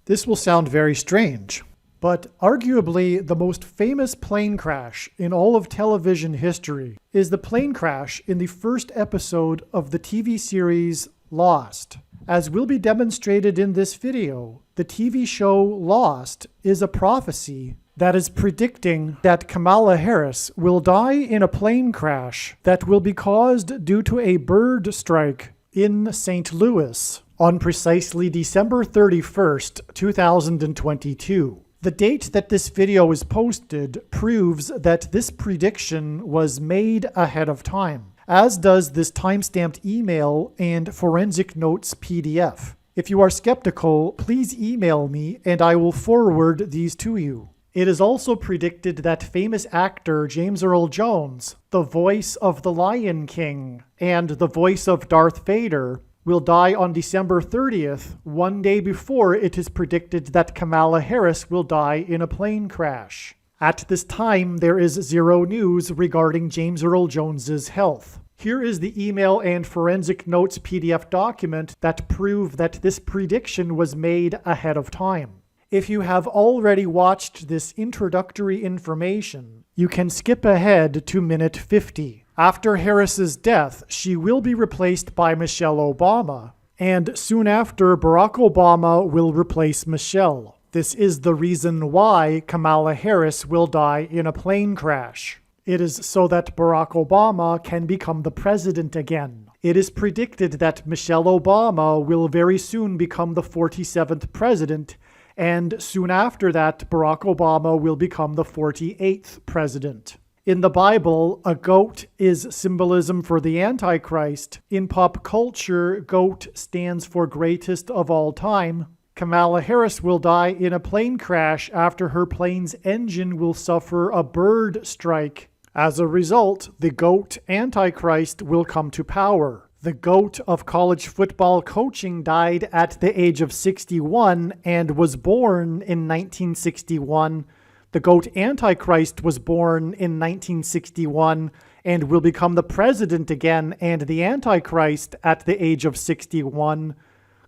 This will sound very strange, but arguably the most famous plane crash in all of television history is the plane crash in the first episode of the TV series Lost. As will be demonstrated in this video, the TV show Lost is a prophecy that is predicting that Kamala Harris will die in a plane crash that will be caused due to a bird strike in St. Louis on precisely December 31st, 2022. The date that this video is posted proves that this prediction was made ahead of time, as does this timestamped email and forensic notes PDF. If you are skeptical, please email me and I will forward these to you. It is also predicted that famous actor James Earl Jones, the voice of the Lion King and the voice of Darth Vader, will die on December 30th, one day before it is predicted that Kamala Harris will die in a plane crash. At this time, there is zero news regarding James Earl Jones's health. Here is the email and forensic notes PDF document that prove that this prediction was made ahead of time. If you have already watched this introductory information, you can skip ahead to minute 50. After Harris's death, she will be replaced by Michelle Obama, and soon after, Barack Obama will replace Michelle. This is the reason why Kamala Harris will die in a plane crash. It is so that Barack Obama can become the president again. It is predicted that Michelle Obama will very soon become the 47th president, and soon after that, Barack Obama will become the 48th president. In the Bible, a goat is symbolism for the Antichrist. In pop culture, goat stands for greatest of all time. Kamala Harris will die in a plane crash after her plane's engine will suffer a bird strike. As a result, the goat Antichrist will come to power. The GOAT of college football coaching died at the age of 61 and was born in 1961. The GOAT Antichrist was born in 1961 and will become the president again and the Antichrist at the age of 61.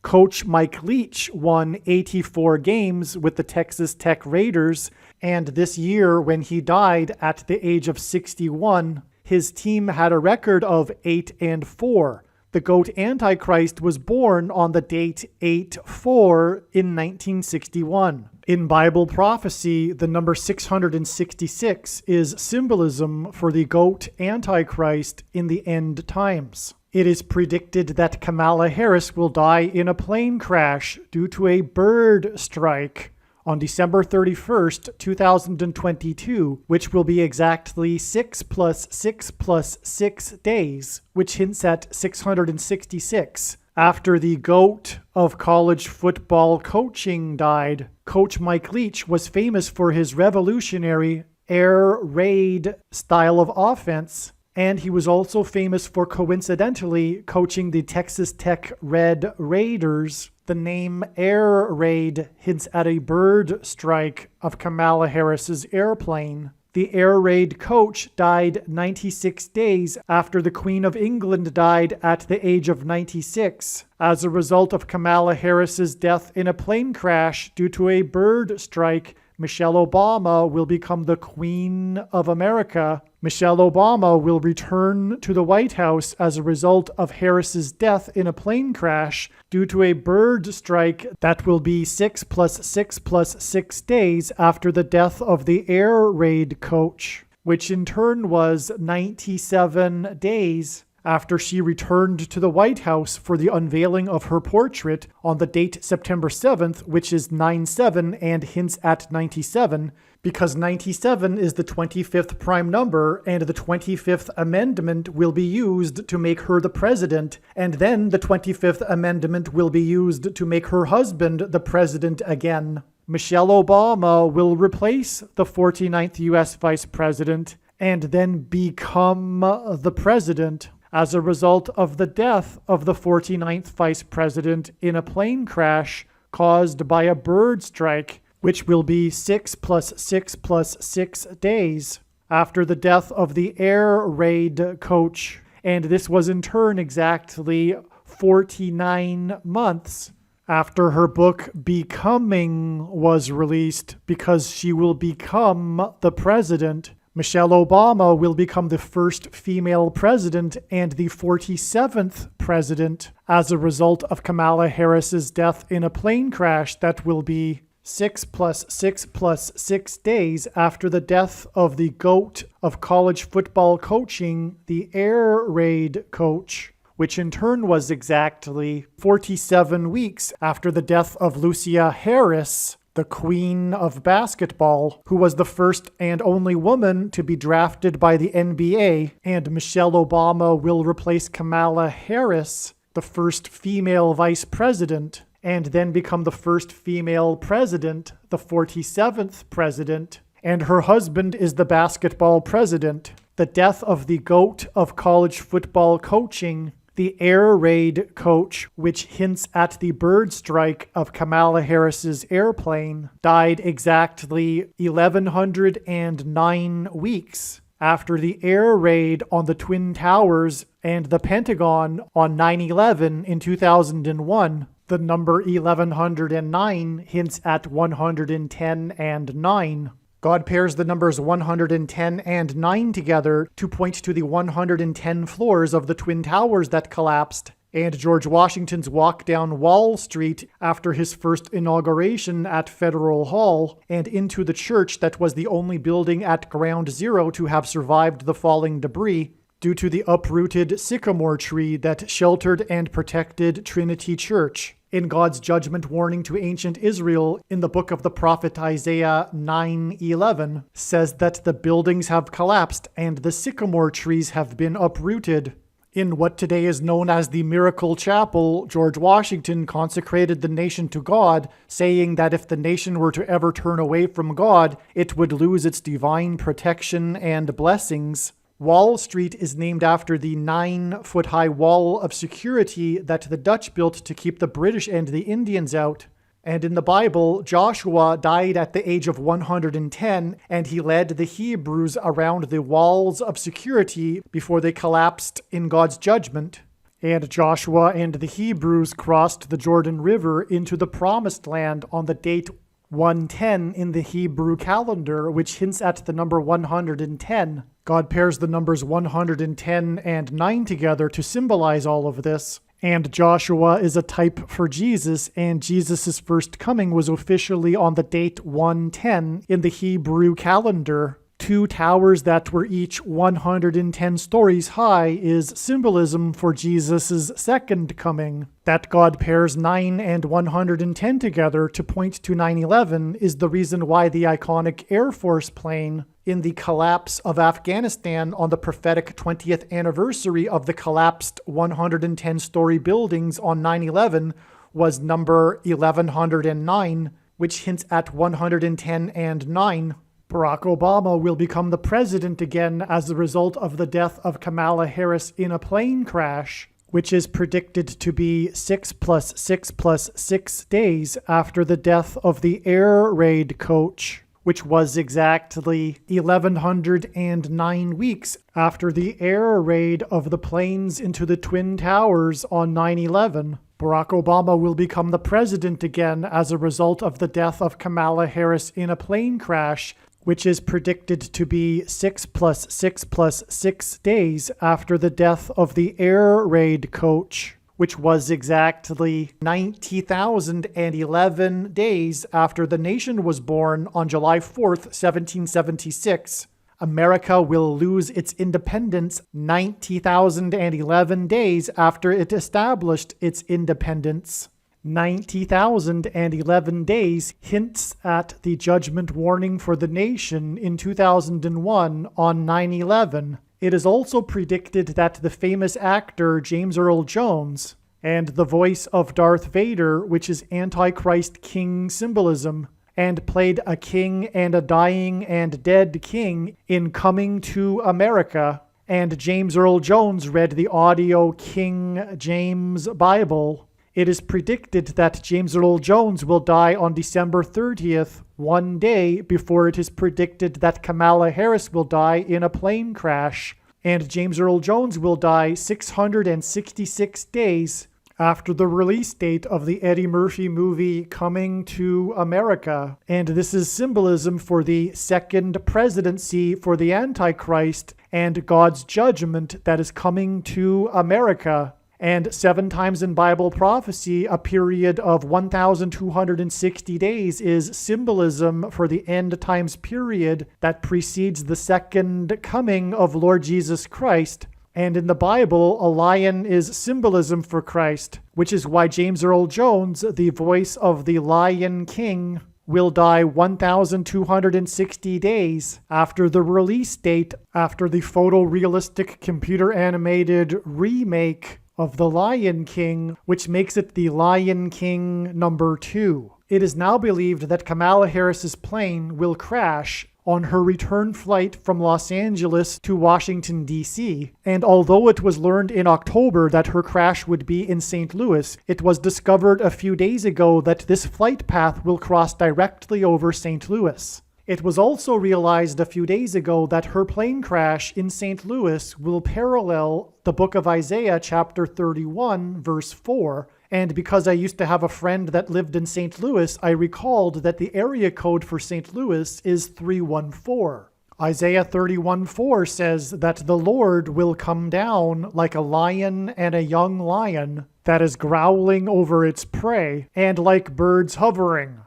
Coach Mike Leach won 84 games with the Texas Tech Raiders, and this year when he died at the age of 61, his team had a record of 8-4. The GOAT Antichrist was born on the date 8-4 in 1961. In Bible prophecy, the number 666 is symbolism for the GOAT Antichrist in the end times. It is predicted that Kamala Harris will die in a plane crash due to a bird strike on December 31st, 2022, which will be exactly 6 + 6 + 6 days, which hints at 666. After the GOAT of college football coaching died, Coach Mike Leach was famous for his revolutionary air raid style of offense, and he was also famous for coincidentally coaching the Texas Tech Red Raiders. The name Air Raid hints at a bird strike of Kamala Harris's airplane. The Air Raid coach died 96 days after the Queen of England died at the age of 96 as a result of Kamala Harris's death in a plane crash due to a bird strike. Michelle Obama will become the Queen of America. Michelle Obama will return to the White House as a result of Harris's death in a plane crash due to a bird strike that will be 6 + 6 + 6 days after the death of the Air Raid coach, which in turn was 97 days after she returned to the White House for the unveiling of her portrait on the date September 7th, which is 9/7 and hints at 97, because 97 is the 25th prime number, and the 25th Amendment will be used to make her the president, and then the 25th Amendment will be used to make her husband the president again. Michelle Obama will replace the 49th U.S. Vice President and then become the president as a result of the death of the 49th Vice President in a plane crash caused by a bird strike, which will be 6 + 6 + 6 days after the death of the Air Raid coach. And this was in turn exactly 49 months after her book Becoming was released, because she will become the president. Michelle Obama will become the first female president and the 47th president as a result of Kamala Harris's death in a plane crash that will be 6 plus 6 plus 6 days after the death of the GOAT of college football coaching, the air raid coach, which in turn was exactly 47 weeks after the death of Lucia Harris, the queen of basketball, who was the first and only woman to be drafted by the NBA, and Michelle Obama will replace Kamala Harris, the first female vice president, and then become the first female president, the 47th president, and her husband is the basketball president. The death of the GOAT of college football coaching, the air raid coach, which hints at the bird strike of Kamala Harris's airplane, died exactly 1,109 weeks after the air raid on the Twin Towers and the Pentagon on 9/11 in 2001. The number 1109 hints at 110 and 9. God pairs the numbers 110 and 9 together to point to the 110 floors of the Twin Towers that collapsed, and George Washington's walk down Wall Street after his first inauguration at Federal Hall, and into the church that was the only building at Ground Zero to have survived the falling debris, due to the uprooted sycamore tree that sheltered and protected Trinity Church. In God's judgment warning to ancient Israel in the book of the prophet Isaiah 9:11 says that the buildings have collapsed and the sycamore trees have been uprooted. In what today is known as the Miracle Chapel, George Washington consecrated the nation to God, saying that if the nation were to ever turn away from God, it would lose its divine protection and blessings. Wall Street is named after the 9-foot-high wall of security that the Dutch built to keep the British and the Indians out. And in the Bible, Joshua died at the age of 110, and he led the Hebrews around the walls of security before they collapsed in God's judgment. And Joshua and the Hebrews crossed the Jordan River into the Promised Land on the date 110 in the Hebrew calendar, which hints at the number 110. God pairs the numbers 110 and 9 together to symbolize all of this. And Joshua is a type for Jesus, and Jesus' first coming was officially on the date 110 in the Hebrew calendar. 2 towers that were each 110 stories high is symbolism for Jesus' second coming. That God pairs 9 and 110 together to point to 9/11 is the reason why the iconic Air Force plane in the collapse of Afghanistan on the prophetic 20th anniversary of the collapsed 110-story buildings on 9/11 was number 1109, which hints at 110 and 9. Barack Obama will become the president again as a result of the death of Kamala Harris in a plane crash, which is predicted to be 6 plus 6 plus 6 days after the death of the air raid coach, which was exactly 1,109 weeks after the air raid of the planes into the Twin Towers on 9/11. Barack Obama will become the president again as a result of the death of Kamala Harris in a plane crash, which is predicted to be 6 plus 6 plus 6 days after the death of the air raid coach, which was exactly 90,011 days after the nation was born on July 4th, 1776. America will lose its independence 90,011 days after it established its independence. 90,011 days hints at the judgment warning for the nation in 2001 on 9/11. It is also predicted that the famous actor James Earl Jones and the voice of Darth Vader, which is Antichrist king symbolism, and played a king and a dying and dead king in Coming to America, and James Earl Jones read the audio King James Bible. It is predicted that James Earl Jones will die on December 30th, one day before it is predicted that Kamala Harris will die in a plane crash, and James Earl Jones will die 666 days after the release date of the Eddie Murphy movie Coming to America. And this is symbolism for the second presidency for the Antichrist and God's judgment that is coming to America. And 7 times in Bible prophecy, a period of 1,260 days is symbolism for the end times period that precedes the second coming of Lord Jesus Christ. And in the Bible, a lion is symbolism for Christ, which is why James Earl Jones, the voice of the Lion King, will die 1,260 days after the release date, after the photorealistic computer-animated remake of The Lion King, which makes it The Lion King #2. It is now believed that Kamala Harris's plane will crash on her return flight from Los Angeles to Washington, D.C. And although it was learned in October that her crash would be in St. Louis, it was discovered a few days ago that this flight path will cross directly over St. Louis. It was also realized a few days ago that her plane crash in St. Louis will parallel the book of Isaiah chapter 31, verse 4. And because I used to have a friend that lived in St. Louis, I recalled that the area code for St. Louis is 314. Isaiah 31:4 says that the Lord will come down like a lion and a young lion that is growling over its prey, and like birds hovering.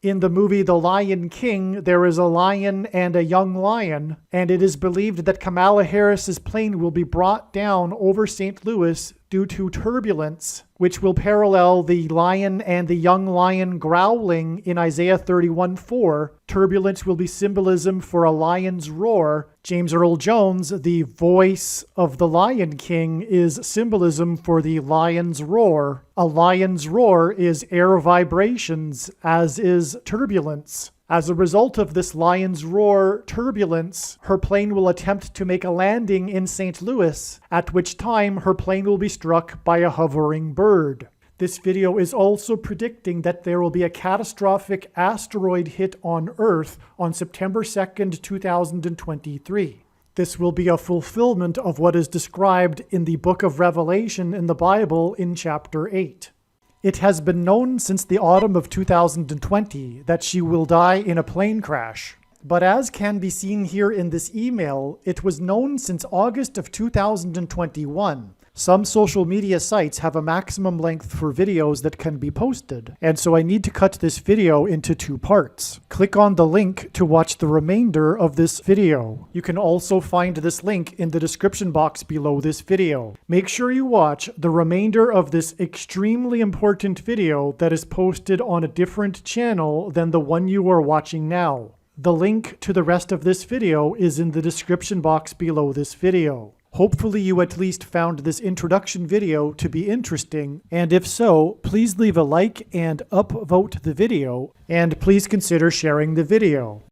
In the movie The Lion King, there is a lion and a young lion, and it is believed that Kamala Harris's plane will be brought down over St. Louis due to turbulence, which will parallel the lion and the young lion growling in Isaiah 31:4. Turbulence will be symbolism for a lion's roar. James Earl Jones, the voice of the Lion King, is symbolism for the lion's roar. A lion's roar is air vibrations, as is turbulence. As a result of this lion's roar turbulence, her plane will attempt to make a landing in St. Louis, at which time her plane will be struck by a hovering bird. This video is also predicting that there will be a catastrophic asteroid hit on Earth on September 2nd, 2023. This will be a fulfillment of what is described in the book of Revelation in the Bible in chapter 8. It has been known since the autumn of 2020 that she will die in a plane crash. But as can be seen here in this email, it was known since August of 2021. Some social media sites have a maximum length for videos that can be posted, and so I need to cut this video into 2 parts. Click on the link to watch the remainder of this video. You can also find this link in the description box below this video. Make sure you watch the remainder of this extremely important video that is posted on a different channel than the one you are watching now. The link to the rest of this video is in the description box below this video. Hopefully you at least found this introduction video to be interesting, and if so, please leave a like and upvote the video, and please consider sharing the video.